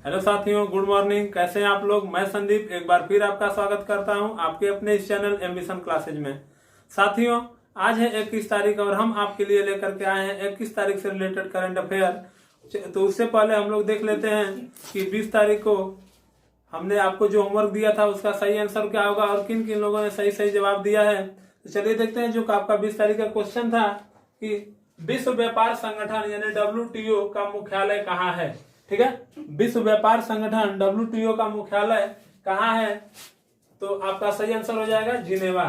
Hello साथियों, good morning. कैसे हैं आप लोग? मैं संदीप एक बार फिर आपका स्वागत करता हूं आपके अपने इस चैनल एम्बिशन क्लासेज में। साथियों, आज है 21 तारीख और हम आपके लिए लेकर के आए हैं 21 तारीख से रिलेटेड करंट अफेयर। तो उससे पहले हम लोग देख लेते हैं कि 20 तारीख को हमने आपको जो होमवर्क दिया था उसका सही आंसर क्या होगा और किन किन लोगों ने सही सही जवाब दिया है। तो चलिए देखते हैं। जो आपका 20 तारीख का क्वेश्चन था कि विश्व व्यापार संगठन यानी WTO का मुख्यालय कहाँ है। ठीक है, विश्व व्यापार संगठन WTO का मुख्यालय कहाँ है? तो आपका सही आंसर हो जाएगा जिनेवा,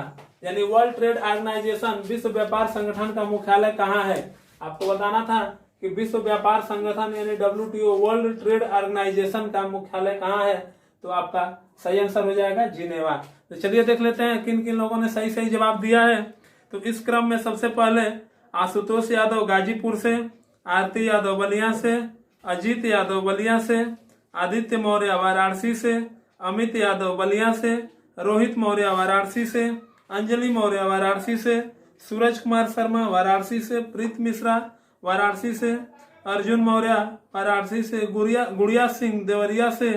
यानी वर्ल्ड ट्रेड ऑर्गेनाइजेशन विश्व व्यापार संगठन का मुख्यालय कहाँ है। आपको बताना था कि विश्व व्यापार संगठन यानी WTO वर्ल्ड ट्रेड ऑर्गेनाइजेशन का मुख्यालय कहाँ है। तो आपका सही आंसर हो जाएगा जिनेवा। तो चलिए देख लेते हैं किन किन लोगों ने सही सही जवाब दिया है। तो इस क्रम में सबसे पहले आशुतोष यादव गाजीपुर से, आरती यादव बलिया से, अजीत यादव बलिया से, आदित्य मौर्य वाराणसी से, अमित यादव बलिया से, रोहित मौर्य वाराणसी से, अंजलि मौर्य वाराणसी से, सूरज कुमार शर्मा वाराणसी से, प्रीत मिश्रा वाराणसी से, अर्जुन मौर्य वाराणसी से, गुड़िया सिंह देवरिया से,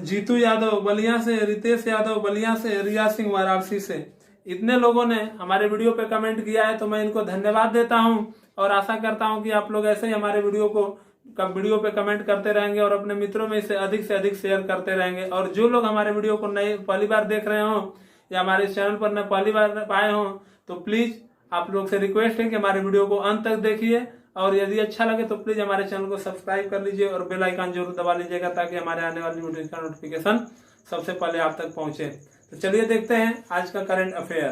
जीतू यादव बलिया से, रितेश यादव बलिया से, रिया सिंह वाराणसी से। इतने लोगों ने हमारे वीडियो पे कमेंट किया है तो मैं इनको धन्यवाद देता हूं और आशा करता हूं कि आप लोग ऐसे ही हमारे वीडियो पे कमेंट करते रहेंगे और अपने मित्रों में से अधिक शेयर करते रहेंगे। और जो लोग हमारे वीडियो को नए पहली बार देख रहे हो या हमारे चैनल पर न पहली बार आए हो तो प्लीज आप लोग से रिक्वेस्ट है कि हमारे वीडियो को अंत तक देखिए और यदि अच्छा लगे तो प्लीज हमारे चैनल को सब्सक्राइब कर लीजिए और बेल आइकन जरूर दबा लीजिएगा ताकि हमारे आने वाली वीडियो का नोटिफिकेशन सबसे पहले आप तक पहुंचे। तो चलिए देखते हैं आज का करंट अफेयर।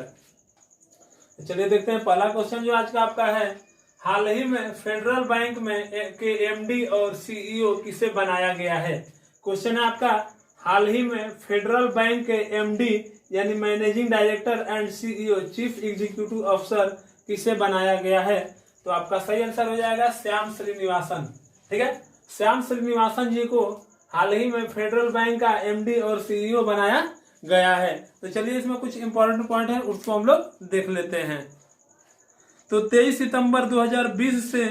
तो चलिए देखते हैं पहला क्वेश्चन जो आज का आपका है, हाल ही में फेडरल बैंक में के MD और CEO किसे बनाया गया है। क्वेश्चन है आपका, हाल ही में फेडरल बैंक के MD यानी managing director and CEO chief executive officer किसे बनाया गया है। तो आपका सही आंसर हो जाएगा श्याम श्रीनिवासन। ठीक है, श्याम श्रीनिवासन जी को हाल ही में फेडरल बैंक का MD और CEO बनाया गया है। तो चलिए इसमें कुछ इंपॉर्टेंट पॉइंट है उसको हम लोग देख लेते हैं। तो 23 सितंबर 2020 से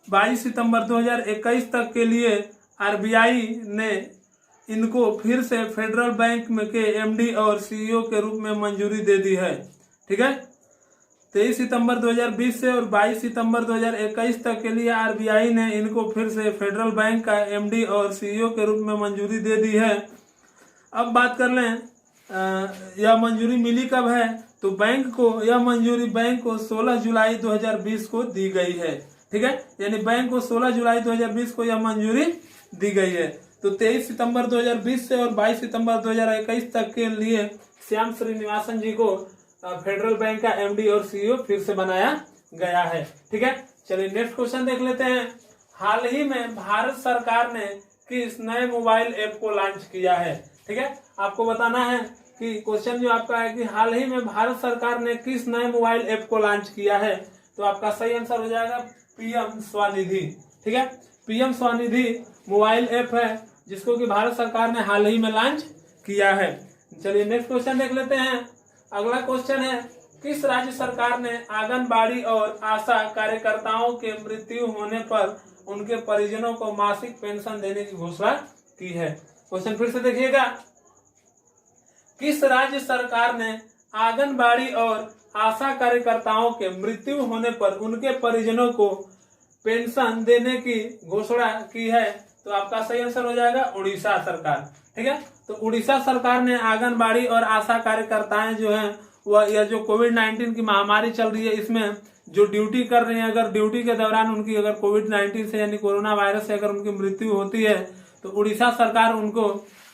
22 सितंबर 2021 तक के लिए RBI ने इनको फिर से फेडरल बैंक में के MD और CEO के रूप में मंजूरी दे दी है। ठीक है, 23 सितंबर 2020 से और 22 सितंबर 2021 तक के लिए RBI ने इनको फिर से फेडरल बैंक का MD और CEO के रूप में मंजूरी दे दी है। अब बात कर लें यह मंजूरी मिली कब है। तो यह मंजूरी बैंक को 16 जुलाई 2020 को दी गई है। ठीक है, यानी बैंक को 16 जुलाई 2020 को यह मंजूरी दी गई है। तो 23 सितंबर 2020 से और 22 सितंबर 2021 तक के लिए श्याम श्रीनिवासन जी को फेडरल बैंक का MD और CEO फिर से बनाया गया है। ठीक है, चलिए नेक्स्ट क्वेश्चन देख लेते हैं। हाल ही में भारत सरकार ने किस नए मोबाइल ऐप को लॉन्च किया है। ठीक है, आपको बताना है कि क्वेश्चन जो आपका है कि हाल ही में भारत सरकार ने किस नए मोबाइल ऐप को लॉन्च किया है। तो आपका सही आंसर हो जाएगा PM स्वनिधि। ठीक है, PM स्वनिधि मोबाइल ऐप है जिसको कि भारत सरकार ने हाल ही में लॉन्च किया है। चलिए नेक्स्ट क्वेश्चन देख लेते हैं। अगला क्वेश्चन है, किस राज्य सरकार ने आंगनबाड़ी और आशा कार्यकर्ताओं के मृत्यु होने पर उनके परिजनों को मासिक पेंशन देने की घोषणा की है। क्वेश्चन फिर से देखिएगा, किस राज्य सरकार ने आंगनबाड़ी और आशा कार्यकर्ताओं के मृत्यु होने पर उनके परिजनों को पेंशन देने की घोषणा की है। तो आपका सही आंसर हो जाएगा उड़ीसा सरकार। ठीक है, तो उड़ीसा सरकार ने आंगनबाड़ी और आशा कार्यकर्ताएं जो हैं वह यह जो कोविड-19 की महामारी चल रही है इसमें जो ड्यूटी कर रही है, अगर ड्यूटी के दौरान उनकी अगर कोविड-19 से यानी कोरोना वायरस से अगर उनकी मृत्यु होती है तो उड़ीसा सरकार उनको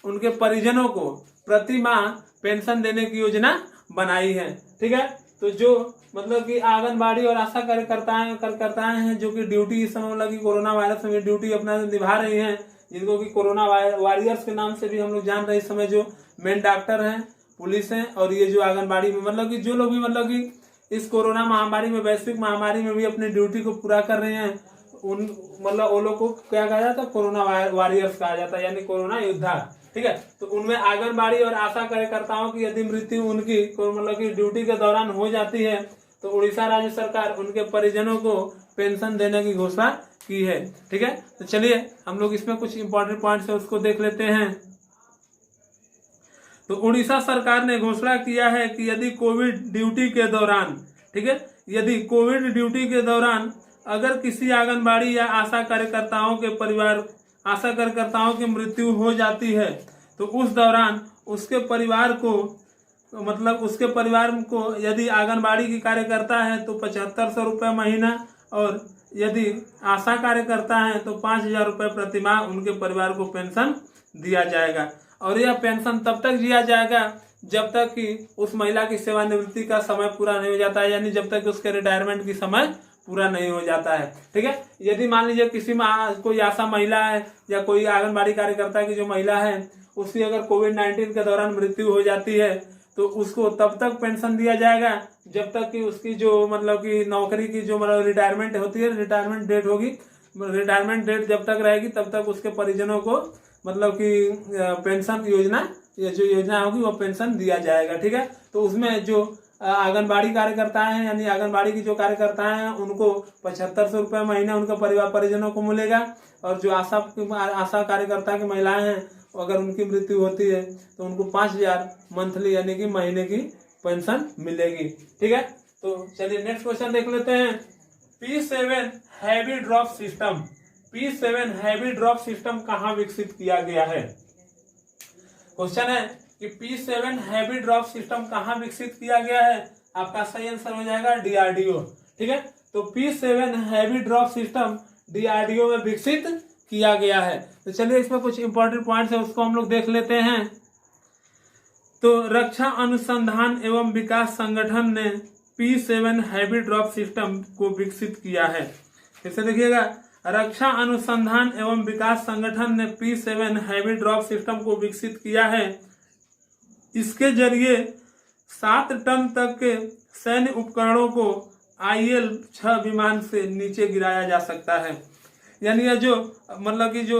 उनके परिजनों को प्रति माह पेंशन देने की योजना बनाई है। ठीक है, तो जो मतलब कि आंगनबाड़ी और आशा कार्यकर्ताएं हैं जो कि ड्यूटी इस समय मतलब कि कोरोना वायरस में ड्यूटी अपना निभा रही हैं, जिनको कि कोरोना वॉरियर्स के नाम से भी हम लोग जान रहे हैं। इस समय जो मेन डॉक्टर हैं, पुलिस हैं और ये जो आंगनबाड़ी में मतलब कि जो लोग भी मतलब कि इस कोरोना महामारी में, वैश्विक महामारी में भी अपनी ड्यूटी को पूरा कर रहे हैं, उन मतलब वो लोग को क्या कहा जाता है, कोरोना वॉरियर्स कहा जाता है, यानी कोरोना योद्धा। ठीक है, तो उनमें आंगनबाड़ी और आशा कार्यकर्ताओं की यदि मृत्यु उनकी मतलब कि ड्यूटी के दौरान हो जाती है तो उड़ीसा राज्य सरकार उनके परिजनों को पेंशन देने की घोषणा की है। ठीक है, तो चलिए हम लोग इसमें कुछ इंपॉर्टेंट पॉइंट्स है उसको देख लेते हैं। तो उड़ीसा सरकार ने घोषणा किया है कि यदि कोविड ड्यूटी के दौरान, ठीक है, यदि कोविड ड्यूटी के दौरान अगर किसी आंगनबाड़ी या आशा कार्यकर्ताओं की मृत्यु हो जाती है तो उस दौरान उसके परिवार को यदि आंगनबाड़ी की कार्यकर्ता है तो 7500 रुपये महीना, और यदि आशा कार्यकर्ता है तो 5000 रुपये प्रति माह उनके परिवार को पेंशन दिया जाएगा। और यह पेंशन तब तक दिया जाएगा जब तक कि उस महिला की सेवानिवृत्ति का समय पूरा नहीं हो जाता है, यानी जब तक उसके रिटायरमेंट की समय पूरा नहीं हो जाता है। ठीक है, यदि मान लीजिए किसी कोई आशा महिला है या कोई आंगनबाड़ी कार्यकर्ता की जो महिला है उसकी अगर कोविड-19 के दौरान मृत्यु हो जाती है तो उसको तब तक पेंशन दिया जाएगा जब तक कि उसकी जो कि नौकरी की जो रिटायरमेंट होती है, रिटायरमेंट डेट जब तक रहेगी तब तक उसके परिजनों को कि पेंशन योजना, ये जो योजना होगी वो पेंशन दिया जाएगा। ठीक है, तो उसमें जो आंगनबाड़ी कार्यकर्ता हैं यानी आंगनबाड़ी की जो कार्यकर्ता हैं उनको 7500 रुपये महीना उनका परिवार परिजनों को मिलेगा, और जो आशा कार्यकर्ता की महिलाएं हैं अगर उनकी मृत्यु होती है तो उनको 5000 मंथली यानी कि महीने की पेंशन मिलेगी। ठीक है, तो चलिए नेक्स्ट क्वेश्चन देख लेते हैं। P7 heavy drop system, P7 heavy drop system कहाँ विकसित किया गया है? क्वेश्चन है कि P7 हैवी ड्रॉप सिस्टम कहाँ विकसित किया गया है? आपका सही आंसर हो जाएगा DRDO। ठीक है, तो P7 heavy drop system DRDO में विकसित किया गया है। तो चलिए इसमें कुछ इंपॉर्टेंट पॉइंट्स है उसको हम लोग देख लेते हैं। तो रक्षा अनुसंधान एवं विकास संगठन ने P7 हैवी ड्रॉप सिस्टम को विकसित किया है। इसे देखिएगा, रक्षा अनुसंधान एवं विकास संगठन ने P7 हैवी ड्रॉप सिस्टम को विकसित किया है। इसके जरिए 7 टन तक के सैन्य उपकरणों को IL-6 विमान से नीचे गिराया जा सकता है। यानी यह जो कि जो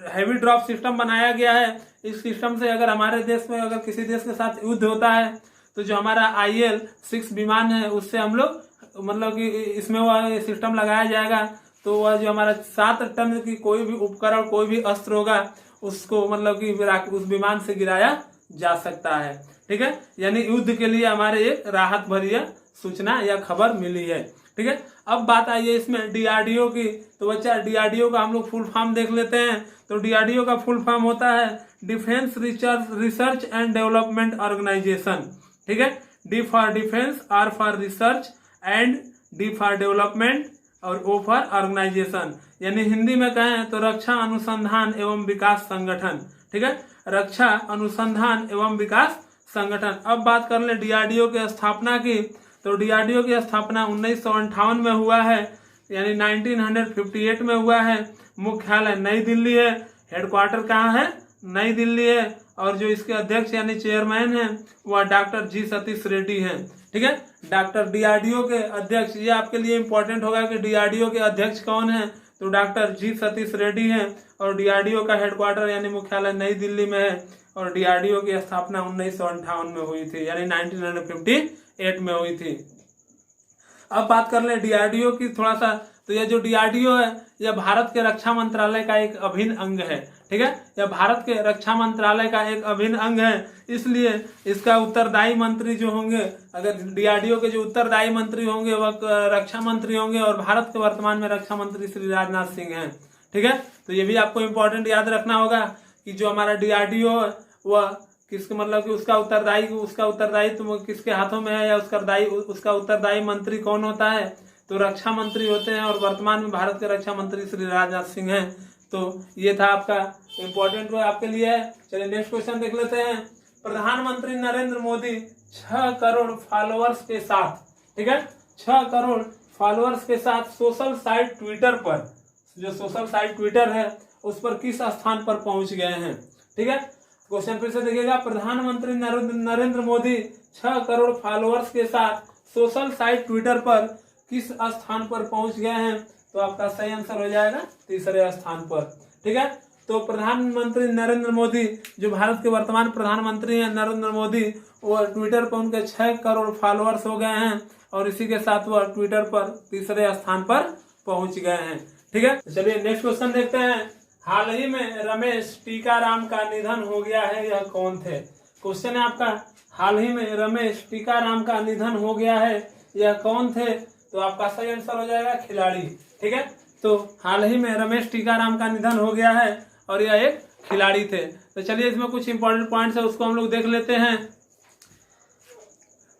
हैवी ड्रॉप सिस्टम बनाया गया है, इस सिस्टम से अगर हमारे देश में अगर किसी देश के साथ युद्ध होता है तो जो हमारा IL-6 विमान है उससे हम लोग कि इसमें वह सिस्टम लगाया जाएगा, तो वह जो हमारा 7 टन की कोई भी उपकरण कोई भी अस्त्र होगा उसको कि उस विमान से गिराया जा सकता है। ठीक है, यानी युद्ध के लिए हमारे एक राहत भरी सूचना या खबर मिली है। ठीक है, अब बात आई है इसमें DRDO की। तो बच्चा DRDO का हम लोग फुल फॉर्म देख लेते हैं। तो DRDO का फुल फॉर्म होता है defence research and development organisation. ठीक है, D for defence, R for research and D for development और O फॉर ऑर्गेनाइजेशन। यानी हिंदी में कहें तो रक्षा अनुसंधान एवं विकास संगठन। ठीक है, रक्षा अनुसंधान एवं विकास संगठन। अब बात कर ले DRDO की स्थापना की। तो DRDO की स्थापना 1958 में हुआ है, यानी 1958 में हुआ है। मुख्यालय नई दिल्ली है, हेडक्वार्टर कहाँ है? नई दिल्ली है, और जो इसके अध्यक्ष यानी चेयरमैन है वह डॉक्टर जी सतीश रेड्डी हैं। ठीक है, डॉक्टर DRDO के अध्यक्ष, ये आपके लिए इंपॉर्टेंट होगा कि DRDO के अध्यक्ष कौन है, तो डॉक्टर जी सतीश रेड्डी हैं, और DRDO का हेडक्वार्टर यानी मुख्यालय नई दिल्ली में है, और DRDO की स्थापना 1958 में हुई थी, यानी 1958 में हुई थी। अब बात कर ले DRDO की थोड़ा सा। तो यह जो DRDO है यह भारत के रक्षा मंत्रालय का एक अभिन्न अंग है। ठीक है, यह भारत के रक्षा मंत्रालय का एक अभिन्न अंग है, इसलिए इसका उत्तरदायी मंत्री जो होंगे, अगर DRDO के जो उत्तरदायी मंत्री होंगे वह रक्षा मंत्री होंगे, और भारत के वर्तमान में रक्षा मंत्री श्री राजनाथ सिंह हैं। ठीक है, तो ये भी आपको इम्पोर्टेंट याद रखना होगा कि जो हमारा DRDO है वह किसके कि उसका उत्तरदायित्व किसके हाथों में है, या उसका उत्तरदायी मंत्री कौन होता है, तो रक्षा मंत्री होते हैं, और वर्तमान में भारत के रक्षा मंत्री श्री राजनाथ सिंह हैं। तो ये था आपका इम्पोर्टेंट आपके लिए है। चलिए नेक्स्ट क्वेश्चन देख लेते हैं। प्रधानमंत्री नरेंद्र मोदी 6 करोड़ फॉलोअर्स के साथ, ठीक है, 6 करोड़ फॉलोअर्स के साथ सोशल साइट ट्विटर पर, जो सोशल साइट ट्विटर है उस पर किस स्थान पर पहुंच गए हैं? ठीक है, क्वेश्चन फिर से देखिएगा। प्रधानमंत्री नरेंद्र मोदी 6 करोड़ फॉलोअर्स के साथ सोशल साइट ट्विटर पर किस स्थान पर पहुंच गए हैं? तो आपका सही आंसर हो जाएगा तीसरे स्थान पर। ठीक है, तो प्रधानमंत्री नरेंद्र मोदी, जो भारत के वर्तमान प्रधानमंत्री हैं नरेंद्र मोदी, वो ट्विटर पर उनके 6 करोड़ फॉलोअर्स हो गए हैं, और इसी के साथ वह ट्विटर पर तीसरे स्थान पर पहुंच गए हैं। ठीक है, तो चलिए नेक्स्ट क्वेश्चन देखते हैं। हाल ही में रमेश टीकाराम का निधन हो गया है, यह कौन थे? क्वेश्चन है आपका, हाल ही में रमेश टीकाराम का निधन हो गया है, यह कौन थे? तो आपका सही आंसर हो जाएगा खिलाड़ी। ठीक है, तो हाल ही में रमेश टीकाराम का निधन हो गया है और यह एक खिलाड़ी थे। तो चलिए इसमें कुछ इंपॉर्टेंट पॉइंट्स है, उसको हम लोग देख लेते हैं।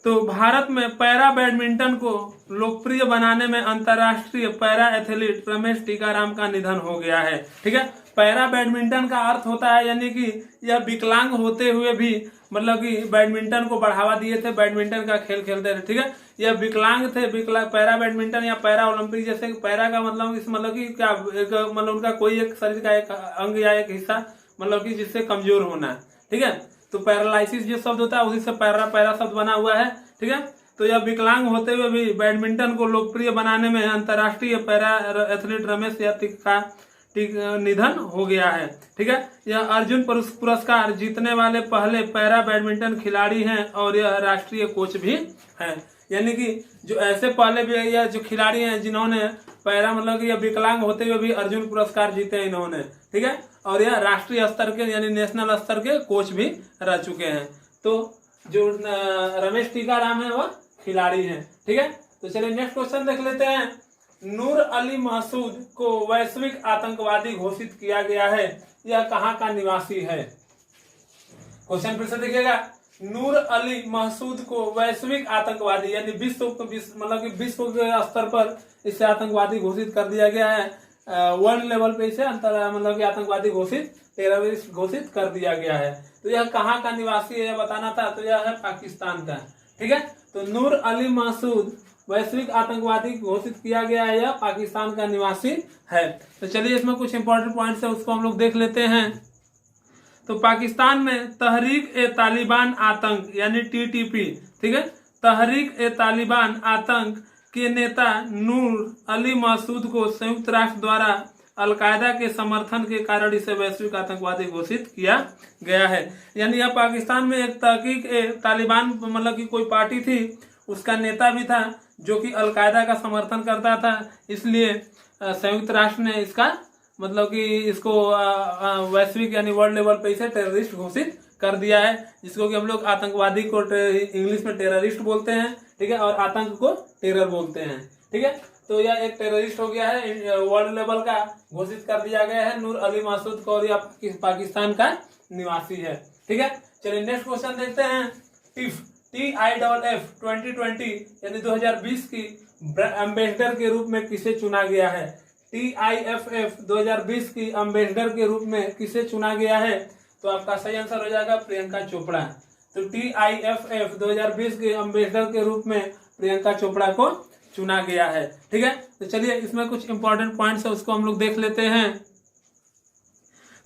तो भारत में पैरा बैडमिंटन को लोकप्रिय बनाने में अंतर्राष्ट्रीय पैरा एथलीट रमेश टीकाराम का निधन हो गया है। ठीक है, पैरा बैडमिंटन का अर्थ होता है यानी कि यह विकलांग होते हुए भी मतलब कि बैडमिंटन को बढ़ावा दिए थे, बैडमिंटन का खेल खेलते थे। ठीक है, यह विकलांग थे, पैरा बैडमिंटन या पैरा ओलंपिक, जैसे पैरा का मतलब इस मतलब कि क्या मतलब उनका कोई एक शरीर का एक अंग या एक हिस्सा मतलब कि जिससे कमजोर होना है। ठीक है, तो पैरालाइसिस जो शब्द होता है उसी से पैरा शब्द बना हुआ है। ठीक है, तो यह विकलांग होते हुए भी बैडमिंटन को लोकप्रिय बनाने में अंतर्राष्ट्रीय पैरा एथलीट रमेश का निधन हो गया है। ठीक है, यह अर्जुन पुरस्कार जीतने वाले पहले पैरा बैडमिंटन खिलाड़ी हैं और यह राष्ट्रीय कोच भी हैं। यानी कि जो ऐसे पहले भी या जो खिलाड़ी हैं जिन्होंने पैरा मतलब कि यह विकलांग होते हुए भी अर्जुन पुरस्कार जीते हैं इन्होंने। ठीक है, और यह राष्ट्रीय स्तर के यानी नेशनल स्तर के कोच भी रह चुके हैं। तो जो रमेश टीकाराम है वह खिलाड़ी हैं। ठीक है, तो चलिए नेक्स्ट क्वेश्चन देख लेते हैं। नूर अली महसूद को वैश्विक आतंकवादी घोषित किया गया है, यह कहां का निवासी है? क्वेश्चन फिर से देखिएगा। नूर अली महसूद को वैश्विक आतंकवादी यानी विश्व मतलब कि विश्व के स्तर पर इसे आतंकवादी घोषित कर दिया गया है। वर्ल्ड लेवल पे इसे मतलब कि आतंकवादी घोषित टेररिस्ट घोषित कर दिया गया है। तो यह कहाँ का निवासी है यह बताना था, तो यह है पाकिस्तान का। ठीक है, तो नूर अली महसूद वैश्विक आतंकवादी घोषित किया गया है, यह पाकिस्तान का निवासी है। तो चलिए इसमें कुछ इंपॉर्टेंट पॉइंट्स है उसको हम लोग देख लेते हैं। तो पाकिस्तान में तहरीक ए तालिबान आतंक यानी TTP, ठीक है, तहरीक ए तालिबान आतंक के नेता नूर अली महसूद को संयुक्त राष्ट्र द्वारा अलकायदा के समर्थन के कारण इसे वैश्विक आतंकवादी घोषित किया गया है। यानी यह पाकिस्तान में एक तहकीक ए तालिबान मतलब कि कोई पार्टी थी, उसका नेता भी था जो कि अलकायदा का समर्थन करता था, इसलिए संयुक्त राष्ट्र ने इसका मतलब कि इसको वैश्विक यानी वर्ल्ड लेवल पे इसे टेररिस्ट घोषित कर दिया है, जिसको कि हम लोग आतंकवादी को इंग्लिश में टेररिस्ट बोलते हैं। ठीक है, और आतंक को टेरर बोलते हैं। ठीक है, तो यह एक टेररिस्ट हो गया है, वर्ल्ड लेवल का घोषित कर दिया गया है नूर अली महसूद को, और यह पाकिस्तान का निवासी है। ठीक है, चलिए नेक्स्ट क्वेश्चन देखते हैं। TIFF 2020 यानी 2020 की एम्बेसडर के रूप में किसे चुना गया है? TIFF 2020 की एम्बेसडर के रूप में किसे चुना गया है? तो आपका सही आंसर हो जाएगा प्रियंका चोपड़ा। तो TIFF 2020 के एम्बेसडर के रूप में प्रियंका चोपड़ा को चुना गया है। ठीक है, तो चलिए इसमें कुछ इंपॉर्टेंट पॉइंट्स है उसको हम लोग देख लेते हैं।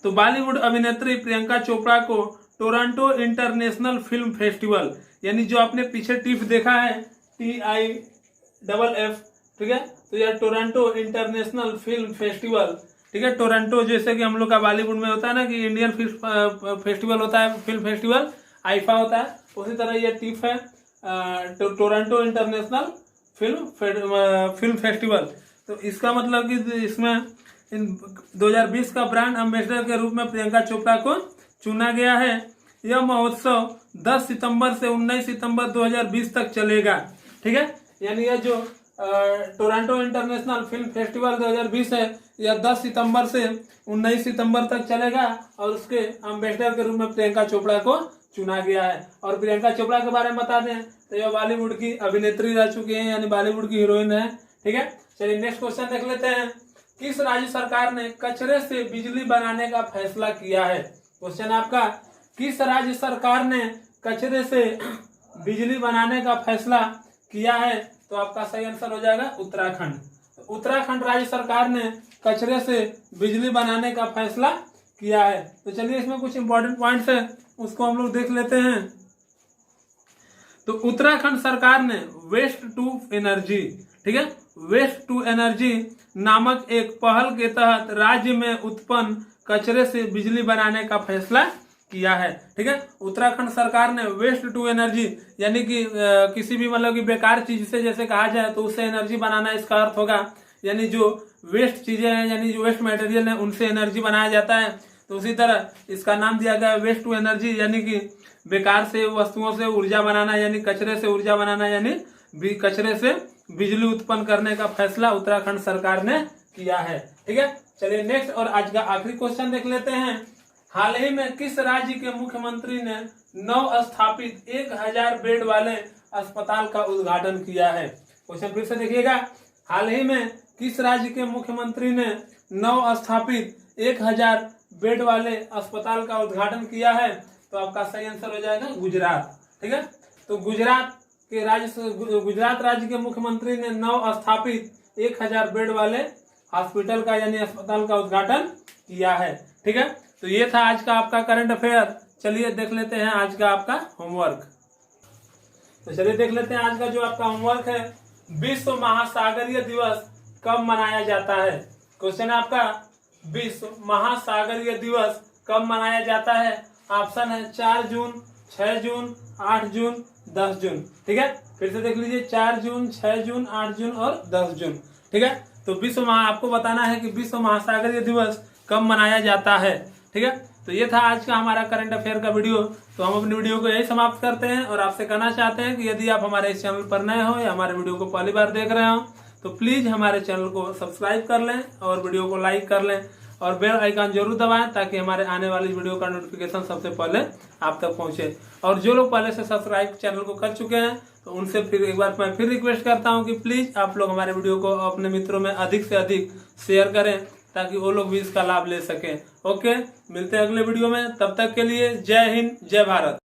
तो बॉलीवुड अभिनेत्री प्रियंका चोपड़ा को टोरंटो इंटरनेशनल फिल्म फेस्टिवल यानी जो आपने पीछे टिफ देखा है TIFF, ठीक है, तो यह टोरंटो इंटरनेशनल फिल्म फेस्टिवल, ठीक है, टोरंटो जैसे कि हम लोग का बॉलीवुड में होता है ना कि इंडियन फिल्म फेस्टिवल होता है, फिल्म फेस्टिवल आईफा होता है, उसी तरह यह टिफ है टोरंटो इंटरनेशनल फिल्म फेस्टिवल। तो इसका मतलब कि इसमें 2020 का ब्रांड एम्बेसडर के रूप में प्रियंका चोपड़ा को चुना गया है। यह महोत्सव 10 सितंबर से 19 सितंबर 2020 तक चलेगा। ठीक है, यानी यह जो टोरंटो इंटरनेशनल फिल्म फेस्टिवल 2020 है, यह 10 सितंबर से 19 सितंबर तक चलेगा और उसके एम्बेसडर के रूप में प्रियंका चोपड़ा को चुना गया है। और प्रियंका चोपड़ा के बारे में बता दें तो यह बॉलीवुड की अभिनेत्री रह चुकी है, यानी बॉलीवुड की हीरोइन है। ठीक है, चलिए नेक्स्ट क्वेश्चन देख लेते हैं। किस राज्य सरकार ने कचरे से बिजली बनाने का फैसला किया है? क्वेश्चन आपका, किस राज्य सरकार ने कचरे से बिजली बनाने का फैसला किया है? तो आपका सही आंसर हो जाएगा उत्तराखंड। उत्तराखंड राज्य सरकार ने कचरे से बिजली बनाने का फैसला किया है। तो चलिए इसमें कुछ इंपॉर्टेंट पॉइंट्स है उसको हम लोग देख लेते हैं। तो उत्तराखंड सरकार ने वेस्ट टू एनर्जी, ठीक है, वेस्ट टू एनर्जी नामक एक पहल के तहत राज्य में उत्पन्न कचरे से बिजली बनाने का फैसला किया है। ठीक है, उत्तराखंड सरकार ने वेस्ट टू एनर्जी यानी कि किसी भी मतलब कि बेकार चीज से जैसे कहा जाए तो उससे एनर्जी बनाना इसका अर्थ होगा। यानी जो वेस्ट चीजें हैं यानी जो वेस्ट मटेरियल है उनसे एनर्जी बनाया जाता है। तो उसी तरह इसका नाम दिया गया वेस्ट टू एनर्जी, यानी कि बेकार से वस्तुओं से ऊर्जा बनाना, यानी कचरे से ऊर्जा बनाना, यानी कचरे से बिजली उत्पन्न करने का फैसला उत्तराखंड सरकार ने किया है। ठीक है, चलिए नेक्स्ट और आज का आखिरी क्वेश्चन देख लेते हैं। हाल ही में किस राज्य के मुख्यमंत्री ने नव स्थापित 1000 बेड वाले अस्पताल का उद्घाटन किया है? क्वेश्चन फिर से देखिएगा, हाल ही में किस राज्य के मुख्यमंत्री ने नव स्थापित 1000 बेड वाले अस्पताल का उद्घाटन किया है? तो आपका सही आंसर हो जाएगा गुजरात। ठीक है, तो गुजरात राज्य के मुख्यमंत्री ने नव स्थापित 1000 बेड वाले हॉस्पिटल का यानी अस्पताल का उद्घाटन किया है। ठीक है, तो ये था आज का आपका करंट अफेयर। चलिए देख लेते हैं आज का आपका होमवर्क। तो चलिए देख लेते हैं आज का जो आपका होमवर्क है, विश्व महासागरीय दिवस कब मनाया जाता है? क्वेश्चन है आपका, विश्व महासागरीय दिवस कब मनाया जाता है? ऑप्शन है 4 जून, 6 जून, 8 जून, 10 जून। ठीक है, फिर से देख लीजिए, 4 जून, 6 जून, 8 जून और 10 जून। ठीक है, तो आपको बताना है कि विश्व महासागरीय दिवस कब मनाया जाता है। ठीक है, तो ये था आज का हमारा करंट अफेयर का वीडियो। तो हम अपनी वीडियो को यही समाप्त करते हैं और आपसे कहना चाहते हैं कि यदि आप हमारे इस चैनल पर नए हो या हमारे वीडियो को पहली बार देख रहे हो तो प्लीज हमारे चैनल को सब्सक्राइब कर लें और वीडियो को लाइक कर लें और बेल आइकन जरूर दबाएं ताकि हमारे आने वाली वीडियो का नोटिफिकेशन सबसे पहले आप तक पहुंचे। और जो लोग पहले से सब्सक्राइब चैनल को कर चुके हैं तो उनसे फिर एक बार मैं फिर रिक्वेस्ट करता हूं कि प्लीज आप लोग हमारे वीडियो को अपने मित्रों में अधिक से अधिक शेयर करें ताकि वो लोग भी इसका लाभ ले सकें। ओके, मिलते हैं अगले वीडियो में, तब तक के लिए जय हिंद, जय भारत।